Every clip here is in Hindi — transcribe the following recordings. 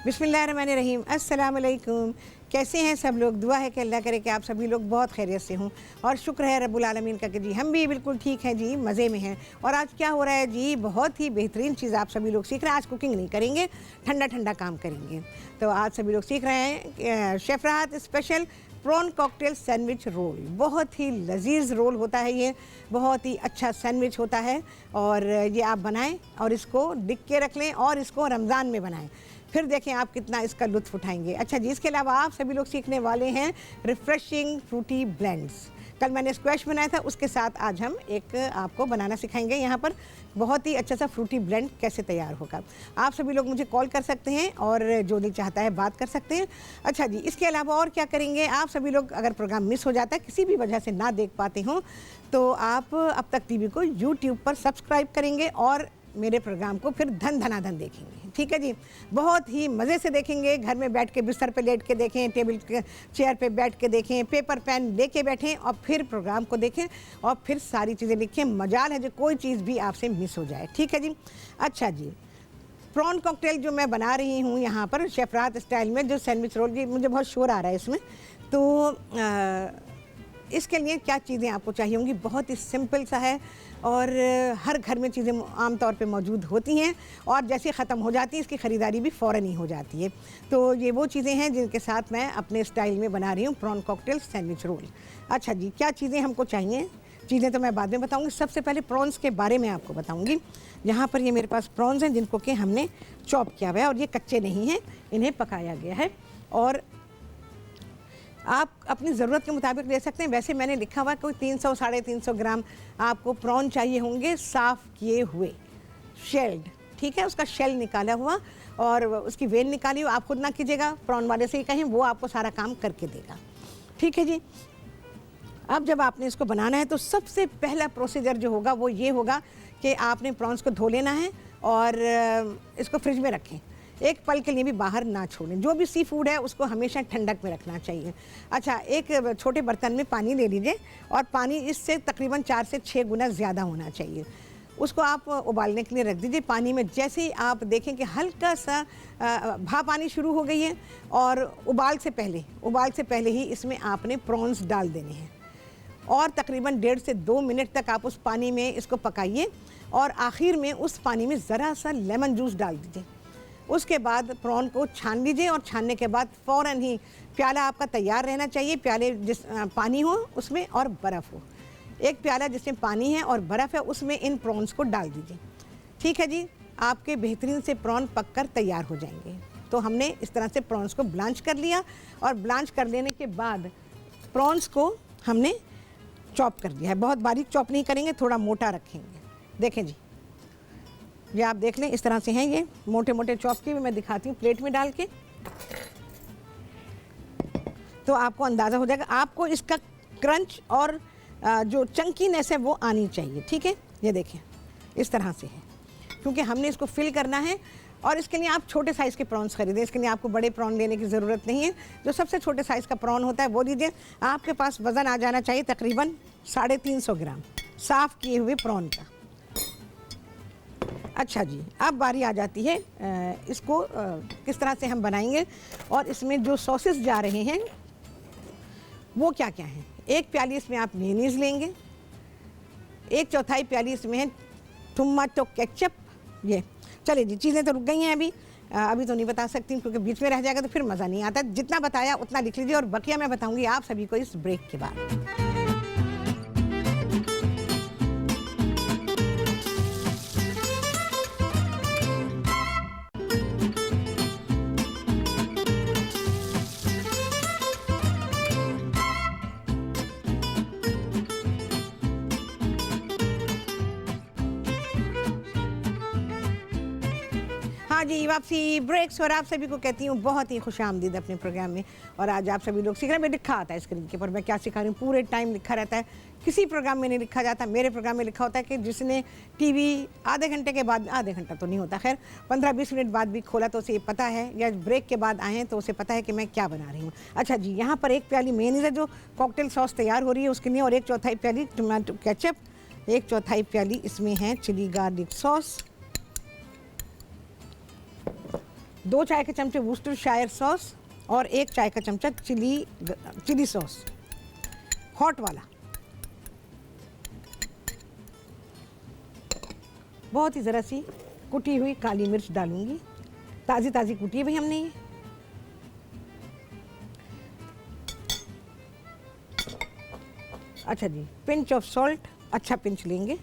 बिस्मिल्लाहिर्रहमानिर्रहीम। अस्सलाम वालेकुम। कैसे हैं सब लोग? दुआ है कि अल्लाह करे कि आप सभी लोग बहुत खैरियत से हों और शुक्र है रब्बुल आलमीन का कि जी हम भी बिल्कुल ठीक हैं जी, मज़े में हैं। और आज क्या हो रहा है जी, बहुत ही बेहतरीन चीज़ आप सभी लोग सीख रहे हैं। आज कुकिंग नहीं करेंगे, ठंडा ठंडा काम करेंगे। तो आज सभी लोग सीख रहे हैं chef Rahat special prawn cocktail sandwich roll. बहुत ही लजीज रोल होता है ये, बहुत ही अच्छा सैंडविच होता है। और ये आप बनाएं और इसको लिख के रख लें और इसको रमज़ान में बनाएं, फिर देखें आप कितना इसका लुत्फ़ उठाएंगे। अच्छा जी, इसके अलावा आप सभी लोग सीखने वाले हैं रिफ़्रेशिंग फ्रूटी ब्लेंड्स। कल मैंने स्क्वैश बनाया था, उसके साथ आज हम एक आपको बनाना सिखाएंगे यहाँ पर बहुत ही अच्छा सा फ्रूटी ब्लेंड कैसे तैयार होगा। आप सभी लोग मुझे कॉल कर सकते हैं और जो दिल चाहता है बात कर सकते हैं। अच्छा जी, इसके अलावा और क्या करेंगे आप सभी लोग? अगर प्रोग्राम मिस हो जाता है, किसी भी वजह से ना देख पाते हों, तो आप अब तक टीवी को यूट्यूब पर सब्सक्राइब करेंगे और मेरे प्रोग्राम को फिर धन धनाधन देखेंगे। ठीक है जी, बहुत ही मज़े से देखेंगे। घर में बैठ के बिस्तर पे लेट के देखें, टेबल के चेयर पे बैठ के देखें, पेपर पेन लेके बैठें और फिर प्रोग्राम को देखें और फिर सारी चीज़ें लिखें। मजाल है जो कोई चीज़ भी आपसे मिस हो जाए। ठीक है जी। अच्छा जी, प्रॉन कॉकटेल जो मैं बना रही हूँ यहाँ पर शेफ़ राहत स्टाइल में, जो सैंडविच रोल, जी मुझे बहुत शोर आ रहा है इसमें, तो इसके लिए क्या चीज़ें आपको चाहिए होंगी? बहुत ही सिंपल सा है और हर घर में चीज़ें आम तौर पे मौजूद होती हैं और जैसे ख़त्म हो जाती है इसकी ख़रीदारी भी फ़ौरन ही हो जाती है। तो ये वो चीज़ें हैं जिनके साथ मैं अपने स्टाइल में बना रही हूँ प्रॉन कॉकटेल सैंडविच रोल। अच्छा जी, क्या चीज़ें हमको चाहिए? चीज़ें तो मैं बाद में बताऊँगी, सबसे पहले प्रॉन्स के बारे में आपको बताऊँगी। यहाँ पर ये मेरे पास प्रॉन्स हैं जिनको कि हमने चॉप किया हुआ है और ये कच्चे नहीं हैं, इन्हें पकाया गया है। और आप अपनी ज़रूरत के मुताबिक ले सकते हैं। वैसे मैंने लिखा हुआ कोई 300 साढ़े 300 ग्राम आपको प्रॉन चाहिए होंगे, साफ़ किए हुए, शेल्ड। ठीक है, उसका शेल निकाला हुआ और उसकी वेल निकाली हुई। आप खुद ना कीजिएगा, प्रॉन वाले से ही कहीं, वो आपको सारा काम करके देगा। ठीक है जी। अब जब आपने इसको बनाना है तो सबसे पहला प्रोसीजर जो होगा वो ये होगा कि आपने प्रॉन्स को धो लेना है और इसको फ्रिज में रखें। एक पल के लिए भी बाहर ना छोड़ें। जो भी सी फूड है उसको हमेशा ठंडक में रखना चाहिए। अच्छा, एक छोटे बर्तन में पानी ले लीजिए और पानी इससे तकरीबन 4 से 6 गुना ज़्यादा होना चाहिए। उसको आप उबालने के लिए रख दीजिए पानी में। जैसे ही आप देखें कि हल्का सा भाप आनी शुरू हो गई है और उबाल से पहले ही इसमें आपने प्रॉन्स डाल देने हैं और तकरीबन 1.5 से 2 मिनट तक आप उस पानी में इसको पकाइए और आखिर में उस पानी में ज़रा सा लेमन जूस डाल दीजिए। उसके बाद प्रॉन को छान लीजिए और छानने के बाद फ़ौरन ही प्याला आपका तैयार रहना चाहिए। प्याले जिस पानी हो उसमें और बर्फ़ हो, एक प्याला जिसमें पानी है और बर्फ़ है उसमें इन प्रॉन्स को डाल दीजिए। ठीक है जी, आपके बेहतरीन से प्रॉन पककर तैयार हो जाएंगे। तो हमने इस तरह से प्रॉन्स को ब्लांच कर लिया और ब्लांच कर लेने के बाद प्रॉन्स को हमने चॉप कर दिया है। बहुत बारीक चॉप नहीं करेंगे, थोड़ा मोटा रखेंगे। देखें जी, ये आप देख लें, इस तरह से हैं ये मोटे मोटे चॉप किए हुए। मैं दिखाती हूँ प्लेट में डाल के, तो आपको अंदाज़ा हो जाएगा। आपको इसका क्रंच और जो चंकीनेस है वो आनी चाहिए। ठीक है, ये देखें इस तरह से है, क्योंकि हमने इसको फिल करना है। और इसके लिए आप छोटे साइज़ के प्रॉन्स खरीदें, इसके लिए आपको बड़े प्रॉन लेने की ज़रूरत नहीं है। जो सबसे छोटे साइज़ का प्रॉन होता है वो लीजिए। आपके पास वज़न आ जाना चाहिए तकरीबन 350 ग्राम साफ़ किए हुए प्रॉन का। अच्छा जी, अब बारी आ जाती है इसको किस तरह से हम बनाएंगे और इसमें जो सॉसेस जा रहे हैं वो क्या क्या हैं। 1 प्याली इसमें आप मेयोनीज़ लेंगे, 1/4 प्याली इसमें है टोमेटो केचप। ये चलिए जी, चीज़ें तो रुक गई हैं अभी तो नहीं बता सकती क्योंकि बीच में रह जाएगा तो फिर मज़ा नहीं आता। जितना बताया उतना लिख लीजिए और बकिया मैं बताऊँगी आप सभी को इस ब्रेक के बाद। हाँ जी, वापसी ब्रेक्स और आप सभी को कहती हूँ बहुत ही खुशामदीद अपने प्रोग्राम में। और आज आप सभी लोग सीख रहे हैं। मैं लिखा आता है स्क्रीन के ऊपर मैं क्या सिखा रही हूँ, पूरे टाइम लिखा रहता है। किसी प्रोग्राम में नहीं लिखा जाता, मेरे प्रोग्राम में लिखा होता है कि जिसने टीवी आधे घंटे के बाद, आधे घंटा तो नहीं होता खैर, 15-20 मिनट बाद भी खोला तो उसे पता है, या ब्रेक के बाद आए हैं तो उसे पता है कि मैं क्या बना रही हूँ। अच्छा जी, यहाँ पर 1 प्याली मेयोनीज़ है जो कॉकटेल सॉस तैयार हो रही है उसके लिए, और 1/4 प्याली टोमेटो केचप, 1/4 प्याली इसमें है चिली गार्लिक सॉस, 2 चाय के चमचे वुस्टरशायर सॉस और 1 चाय का चमचा चिली सॉस हॉट वाला। बहुत ही ज़रा सी कुटी हुई काली मिर्च डालूंगी, ताज़ी ताज़ी कुटी है भाई हमने ये। अच्छा जी, पिंच ऑफ सॉल्ट, अच्छा पिंच लेंगे।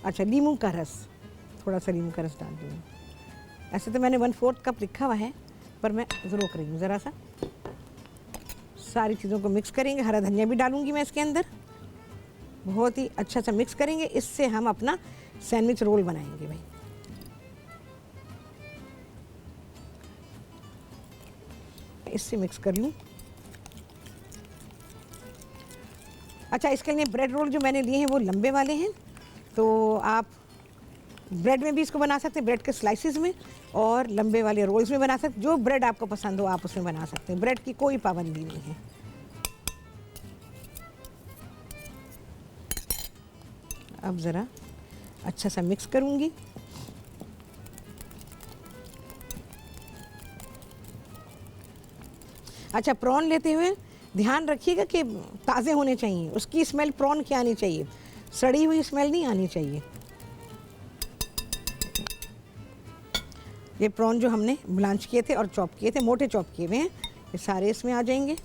अच्छा, नींबू का रस, थोड़ा सा नींबू का रस डाल दूँगी। ऐसे तो मैंने 1/4 कप लिखा हुआ है, पर मैं रोक रही हूँ ज़रा सा। सारी चीज़ों को मिक्स करेंगे। हरा धनिया भी डालूंगी मैं इसके अंदर। बहुत ही अच्छा सा मिक्स करेंगे। इससे हम अपना सैंडविच रोल बनाएंगे भाई। इससे मिक्स कर लूँ। अच्छा, इसके लिए ब्रेड रोल जो मैंने लिए हैं वो लंबे वाले हैं, तो आप ब्रेड में भी इसको बना सकते हैं, ब्रेड के स्लाइसिस में, और लंबे वाले रोल्स में बना सकते हैं। जो ब्रेड आपको पसंद हो आप उसमें बना सकते हैं, ब्रेड की कोई पाबंदी नहीं है। अब ज़रा अच्छा सा मिक्स करूँगी। अच्छा, प्रॉन लेते हुए ध्यान रखिएगा कि ताज़े होने चाहिए, उसकी स्मेल प्रॉन की आनी चाहिए, सड़ी हुई स्मेल नहीं आनी चाहिए। ये प्रॉन जो हमने ब्लांच किए थे और चॉप किए थे, मोटे चॉप किए हुए हैं, ये सारे इसमें आ जाएंगे।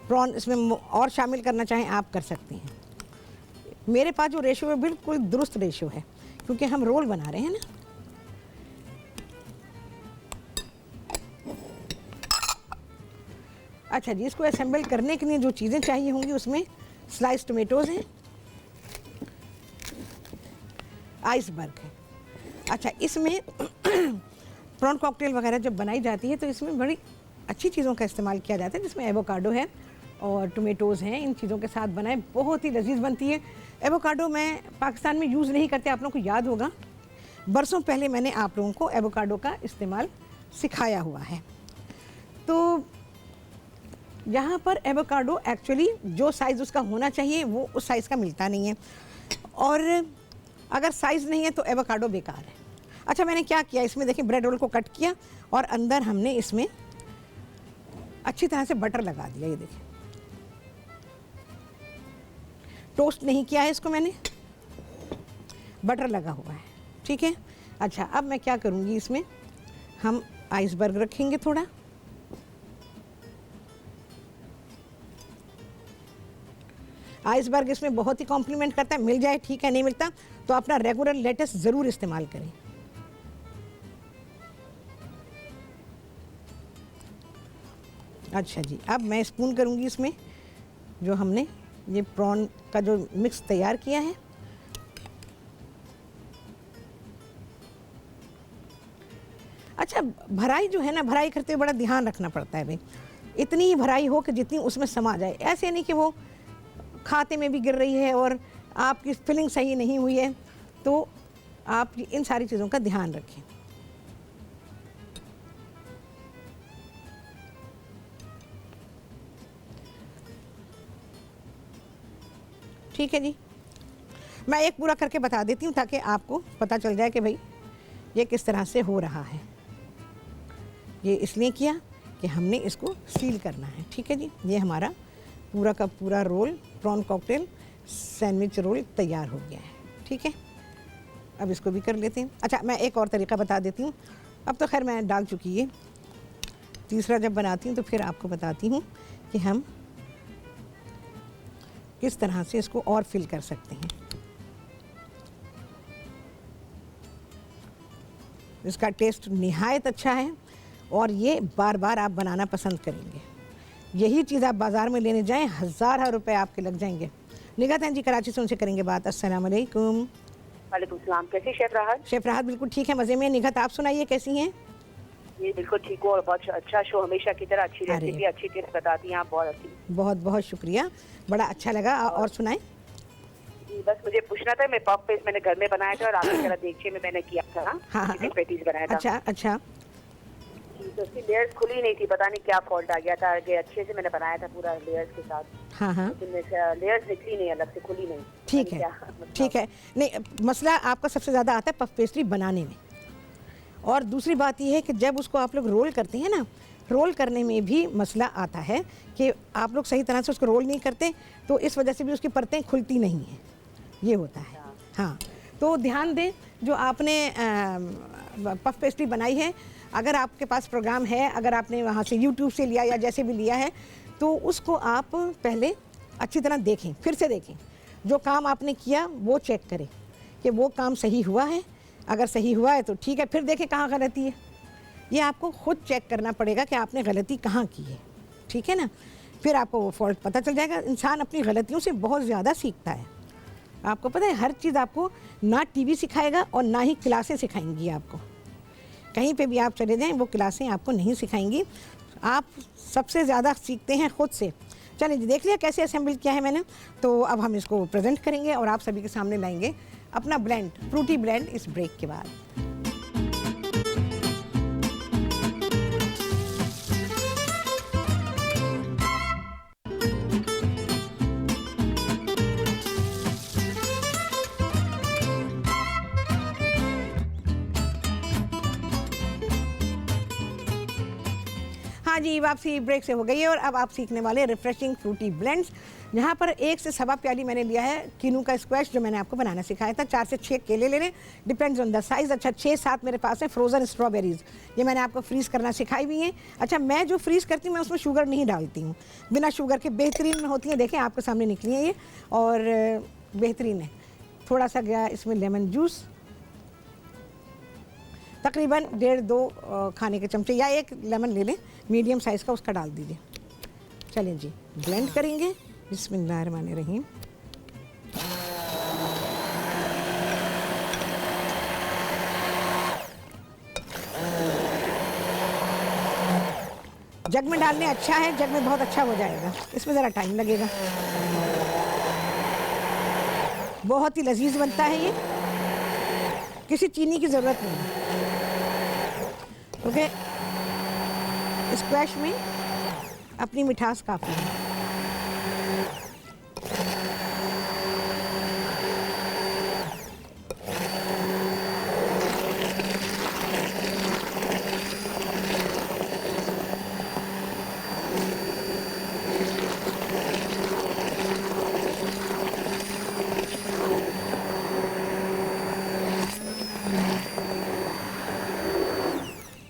प्रॉन इसमें और शामिल करना चाहें आप कर सकते हैं। मेरे पास जो रेशो है बिल्कुल दुरुस्त रेशो है, क्योंकि हम रोल बना रहे हैं ना। अच्छा जी, इसको असेंबल करने के लिए जो चीज़ें चाहिए होंगी उसमें स्लाइस टोमेटोज़ हैं, आइसबर्ग है। अच्छा, इसमें प्रॉन कॉकटेल वगैरह जब बनाई जाती है तो इसमें बड़ी अच्छी चीज़ों का इस्तेमाल किया जाता है, जिसमें एवोकाडो है और टोमेटोज़ हैं। इन चीज़ों के साथ बनाए बहुत ही लजीज बनती है। एवोकाडो मैं पाकिस्तान में यूज़ नहीं करते, आप लोगों को याद होगा। बरसों पहले मैंने आप लोगों को एवोकाडो का इस्तेमाल सिखाया हुआ है। तो यहाँ पर एवोकाडो एक्चुअली जो साइज़ उसका होना चाहिए वो उस साइज़ का मिलता नहीं है, और अगर साइज़ नहीं है तो एवोकाडो बेकार है। अच्छा, मैंने क्या किया, इसमें देखिए ब्रेड रोल को कट किया और अंदर हमने इसमें अच्छी तरह से बटर लगा दिया। ये देखिए, टोस्ट नहीं किया है इसको मैंने, बटर लगा हुआ है, ठीक है। अच्छा, अब मैं क्या करूँगी, इसमें हम आइसबर्ग रखेंगे थोड़ा। आइसबर्ग इसमें बहुत ही कॉम्प्लीमेंट करता है, मिल जाए ठीक है, नहीं मिलता तो अपना रेगुलर लेटस ज़रूर इस्तेमाल करें। अच्छा जी, अब मैं स्पून करूँगी इसमें जो हमने ये प्रॉन का जो मिक्स तैयार किया है। अच्छा, भराई जो है ना, भराई करते हुए बड़ा ध्यान रखना पड़ता है भाई। इतनी ही भराई हो कि जितनी उसमें समा जाए, ऐसे नहीं कि वो खाते में भी गिर रही है और आपकी फिलिंग सही नहीं हुई है। तो आप इन सारी चीज़ों का ध्यान रखें। ठीक है जी, मैं एक पूरा करके बता देती हूँ ताकि आपको पता चल जाए कि भाई ये किस तरह से हो रहा है। ये इसलिए किया कि हमने इसको सील करना है। ठीक है जी, ये हमारा पूरा का पूरा roll, prawn cocktail sandwich roll तैयार हो गया है। ठीक है, अब इसको भी कर लेते हैं। अच्छा, मैं एक और तरीका बता देती हूँ। अब तो खैर मैं डाल चुकी है, तीसरा जब बनाती हूँ तो फिर आपको बताती हूँ कि हम किस तरह से इसको और फिल कर सकते हैं। इसका टेस्ट निहायत अच्छा है और ये बार बार आप बनाना पसंद करेंगे। यही चीज़ आप बाज़ार में लेने जाएं, हज़ार रुपए आपके लग जाएंगे। निगाह जी कराची से उनसे करेंगे बात। अस्सलाम वालेकुम। वालेकुम सलाम। कैसी शेफ राहत? शेफ राहत बिल्कुल ठीक है, मज़े में। निगाह आप सुनाइए, कैसी हैं? ये बिल्कुल ठीक हो और बहुत अच्छा शो, हमेशा की तरह अच्छी रेसिपी अच्छी चीज़ बताती हैं आप, बहुत अच्छी। बहुत बहुत शुक्रिया, बड़ा अच्छा लगा। और सुनाएं। बस मुझे पूछना था, मैं पफ पेस्ट मैंने घर में बनाया था और आपकी तरह देखिए में मैंने किया था। हाँ, चिकन पैटीज बनाया था। अच्छा अच्छा। जी, तो उसकी लेयर्स खुली नहीं थी, पता नहीं क्या फॉल्ट आ गया था। आगे अच्छे से मैंने बनाया था पूरा लेयर्स के साथ, हाँ हाँ लेकिन लेयर्स निकली नहीं, अलग से खुली नहीं। ठीक पता है, नहीं क्या मतलब ठीक है। नहीं, मसला आपका सबसे ज़्यादा आता है पफ पेस्ट्री बनाने में। और दूसरी बात यह है कि जब उसको आप लोग रोल करते हैं ना, रोल करने में भी मसला आता है कि आप लोग सही तरह से उसको रोल नहीं करते, तो इस वजह से भी उसकी परतें खुलती नहीं हैं, ये होता है। हाँ, तो ध्यान दें, जो आपने पफ पेस्ट्री बनाई है, अगर आपके पास प्रोग्राम है, अगर आपने वहाँ से यूट्यूब से लिया या जैसे भी लिया है, तो उसको आप पहले अच्छी तरह देखें, फिर से देखें। जो काम आपने किया वो चेक करें कि वो काम सही हुआ है। अगर सही हुआ है तो ठीक है, फिर देखें कहाँ गलती है। ये आपको खुद चेक करना पड़ेगा कि आपने गलती कहाँ की है, ठीक है ना। फिर आपको वो फॉल्ट पता चल जाएगा। इंसान अपनी गलतियों से बहुत ज़्यादा सीखता है। आपको पता है, हर चीज़ आपको ना टीवी सिखाएगा और ना ही क्लासें सिखाएंगी आपको। कहीं पे भी आप चले जाएं, वो क्लासें आपको नहीं सिखाएंगी। आप सबसे ज़्यादा सीखते हैं खुद से। चलिए जी, देख लिया कैसे असेंबल किया है मैंने। तो अब हम इसको प्रेजेंट करेंगे और आप सभी के सामने लाएंगे अपना ब्लेंड, फ्रूटी ब्लेंड, इस ब्रेक के बाद। हाँ जी, वापसी ब्रेक से हो गई है और अब आप सीखने वाले रिफ्रेशिंग फ्रूटी ब्लेंड्स। यहाँ पर 1 से सवा प्याली मैंने लिया है कीनू का स्क्वैश, जो मैंने आपको बनाना सिखाया था। 4 से 6 केले लेने, डिपेंड्स ऑन द साइज़। अच्छा, 6-7 मेरे पास है फ्रोज़न स्ट्रॉबेरीज़, ये मैंने आपको फ्रीज़ करना सिखाई हुई हैं। अच्छा, मैं जो फ्रीज़ करती हूँ मैं उसमें शुगर नहीं डालती हूँ, बिना शुगर के बेहतरीन होती हैं। देखें, आपके सामने निकली हैं ये, और बेहतरीन है। थोड़ा सा गया इसमें लेमन जूस, तकरीबन 1.5-2 खाने के चमचे, या 1 लेमन ले लें मीडियम साइज़ का, उसका डाल दीजिए। चलिए जी, ब्लेंड करेंगे। बिस्मिल्लाहिर्रहमानिर्रहीम। जग में डालने अच्छा है, जग में बहुत अच्छा हो जाएगा, इसमें ज़रा टाइम लगेगा। बहुत ही लजीज बनता है ये, किसी चीनी की ज़रूरत नहीं है, क्योंकि स्क्वैश में अपनी मिठास काफ़ी है।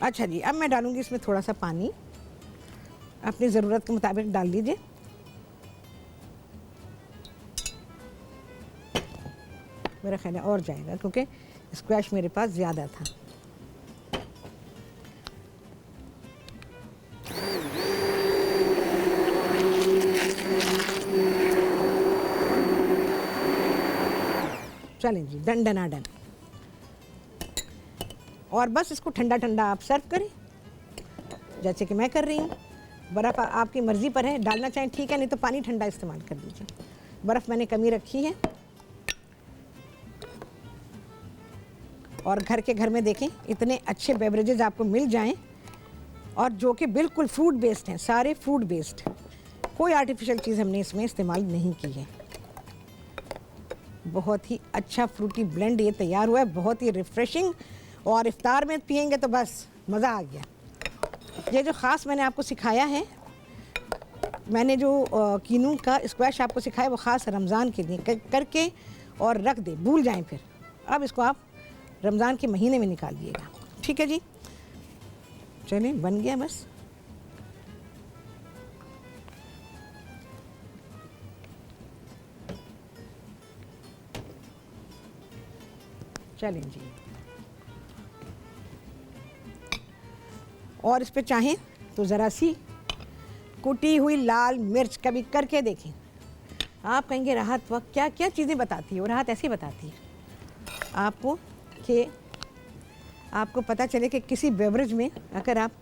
अच्छा जी, अब मैं डालूंगी इसमें थोड़ा सा पानी, अपनी ज़रूरत के मुताबिक डाल दीजिए। मेरा ख्याल है और जाएगा, क्योंकि स्क्वैश मेरे पास ज़्यादा था। चलें जी, डन डना डन। और बस इसको ठंडा ठंडा आप सर्व करें, जैसे कि मैं कर रही हूँ। बर्फ़ आपकी मर्ज़ी पर है, डालना चाहें ठीक है, नहीं तो पानी ठंडा इस्तेमाल कर दीजिए। बर्फ़ मैंने कमी रखी है। और घर में देखें, इतने अच्छे बेवरेजेस आपको मिल जाएं, और जो कि बिल्कुल फ्रूट बेस्ड हैं, सारे फ्रूट बेस्ड, कोई आर्टिफिशियल चीज़ हमने इसमें इस्तेमाल नहीं की है। बहुत ही अच्छा फ्रूटी ब्लेंड ये तैयार हुआ है, बहुत ही रिफ़्रेशिंग, और इफ्तार में पियेंगे तो बस मज़ा आ गया। ये जो ख़ास मैंने आपको सिखाया है, मैंने जो कीनू का स्क्वैश आपको सिखाया, वो ख़ास रमज़ान के लिए करके और रख दे, भूल जाएं फिर। अब इसको आप रमज़ान के महीने में निकालिएगा, ठीक है जी। चलिए, बन गया बस। चलें जी, और इस पे चाहें तो ज़रा सी कुटी हुई लाल मिर्च कभी करके देखें। आप कहेंगे राहत वक्त क्या क्या चीज़ें बताती है, वो राहत ऐसी बताती है आपको कि आपको पता चले कि किसी बेवरेज में अगर आप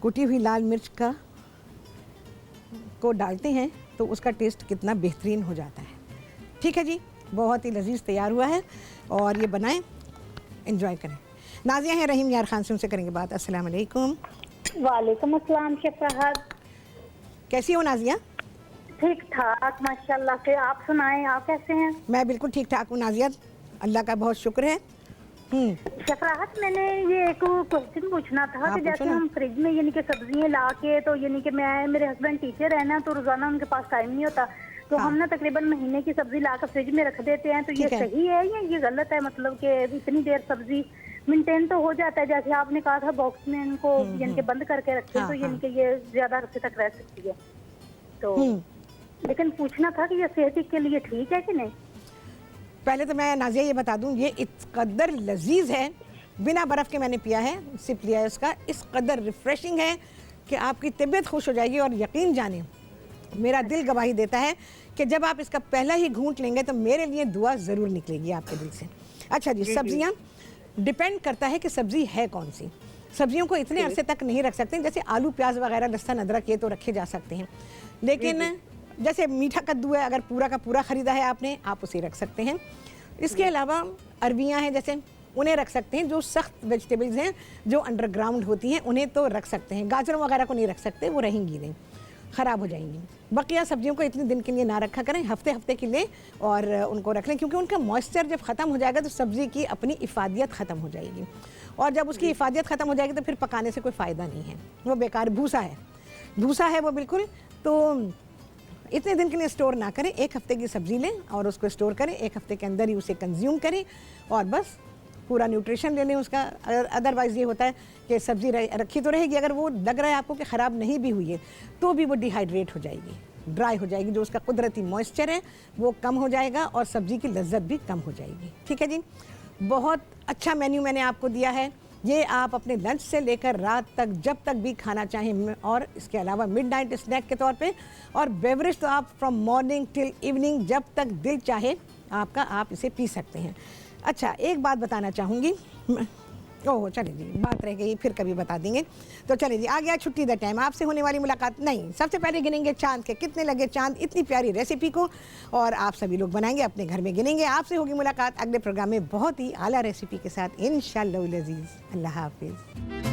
कुटी हुई लाल मिर्च को डालते हैं तो उसका टेस्ट कितना बेहतरीन हो जाता है। ठीक है जी, बहुत ही लजीज तैयार हुआ है, और ये बनाएं, एंजॉय करें। नाज़िया हैं रहीम यार खान से, उनसे करेंगे बात। अस्सलाम वालेकुम। वालेकुम अस्सलाम शेफ फहद। कैसी हो नाजिया? ठीक ठाक माशाल्लाह से। आप सुनाएं, आप कैसे हैं? मैं बिल्कुल ठीक ठाक हूँ नाजिया, अल्लाह का बहुत शुक्र है। शेफ फहद, मैंने ये एक क्वेश्चन पूछना था हाँ, कि जैसे पूछो ना। हम फ्रिज में यानी कि सब्जियां ला के, तो यानी कि मैं, मेरे हस्बैंड टीचर है ना, तो रोजाना उनके पास टाइम नहीं होता, तो हाँ। हम ना तकरीबन महीने की सब्जी ला कर फ्रिज में रख देते हैं, तो ये ठीक है। सही है या ये गलत है? मतलब कि इतनी देर सब्जी मेंटेन तो हो जाता है, जैसे आपने कहा था बॉक्स में इनको यानी कि बंद करके रखें, हाँ, तो यानी हाँ। कि ये ज्यादा अरसे तक रह सकती है। तो लेकिन पूछना था कि ये सेहत के लिए ठीक है कि नहीं? पहले तो मैं नाजिया ये बता दूं, ये इस कदर लजीज है, बिना बर्फ़ के मैंने पिया है, सिप लिया है उसका, इस कदर रिफ्रेशिंग है कि आपकी तबीयत खुश हो जाएगी। और यकीन जाने, मेरा दिल गवाही देता है कि जब आप इसका पहला ही घूंट लेंगे तो मेरे लिए दुआ ज़रूर निकलेगी आपके दिल से। अच्छा जी, सब्जियां डिपेंड करता है कि सब्ज़ी है कौन सी। सब्जियों को इतने अरसे तक नहीं रख सकते, जैसे आलू प्याज वगैरह, लहसुन अदरक, ये तो रखे जा सकते हैं, लेकिन जैसे मीठा कद्दू है, अगर पूरा का पूरा ख़रीदा है आपने, आप उसे रख सकते हैं। इसके अलावा अरबियां हैं जैसे, उन्हें रख सकते हैं। जो सख्त वेजिटेबल्स हैं जो अंडरग्राउंड होती हैं उन्हें तो रख सकते हैं। गाजरों वगैरह को नहीं रख सकते, वो रहेंगी नहीं, ख़राब हो जाएंगी। बकिया सब्जियों को इतने दिन के लिए ना रखा करें, हफ्ते हफ्ते के लिए और उनको रख लें, क्योंकि उनका मॉइस्चर जब ख़त्म हो जाएगा तो सब्ज़ी की अपनी इफ़ादियत ख़त्म हो जाएगी, और जब उसकी इफ़ादियत ख़त्म हो जाएगी तो फिर पकाने से कोई फ़ायदा नहीं है, वो बेकार भूसा है, भूसा है वो बिल्कुल। तो इतने दिन के लिए स्टोर ना करें, एक हफ्ते की सब्ज़ी लें और उसको स्टोर करें, एक हफ्ते के अंदर ही उसे कंज्यूम करें और बस पूरा न्यूट्रिशन ले लें उसका। अदरवाइज़ ये होता है कि सब्ज़ी रखी तो रहेगी, अगर वो लग रहा है आपको कि ख़राब नहीं भी हुई है तो भी वो डिहाइड्रेट हो जाएगी, ड्राई हो जाएगी, जो उसका कुदरती मॉइस्चर है वो कम हो जाएगा और सब्ज़ी की लज्जत भी कम हो जाएगी। ठीक है जी, बहुत अच्छा मेन्यू मैंने आपको दिया है, ये आप अपने लंच से लेकर रात तक जब तक भी खाना चाहें, और इसके अलावा मिडनाइट स्नैक के तौर पे, और बेवरेज तो आप फ्रॉम मॉर्निंग टिल इवनिंग जब तक दिल चाहे आपका, आप इसे पी सकते हैं। अच्छा, एक बात बताना चाहूँगी, ओह चले जी, बात रह गई, फिर कभी बता देंगे। तो चले जी, आ गया छुट्टी द टाइम, आपसे होने वाली मुलाकात। नहीं, सबसे पहले गिनेंगे चांद के कितने लगे चांद इतनी प्यारी रेसिपी को, और आप सभी लोग बनाएंगे, अपने घर में गिनेंगे। आपसे होगी मुलाकात अगले प्रोग्राम में बहुत ही आला रेसिपी के साथ इंशाअल्लाह अज़ीज़। अल्लाह हाफिज़।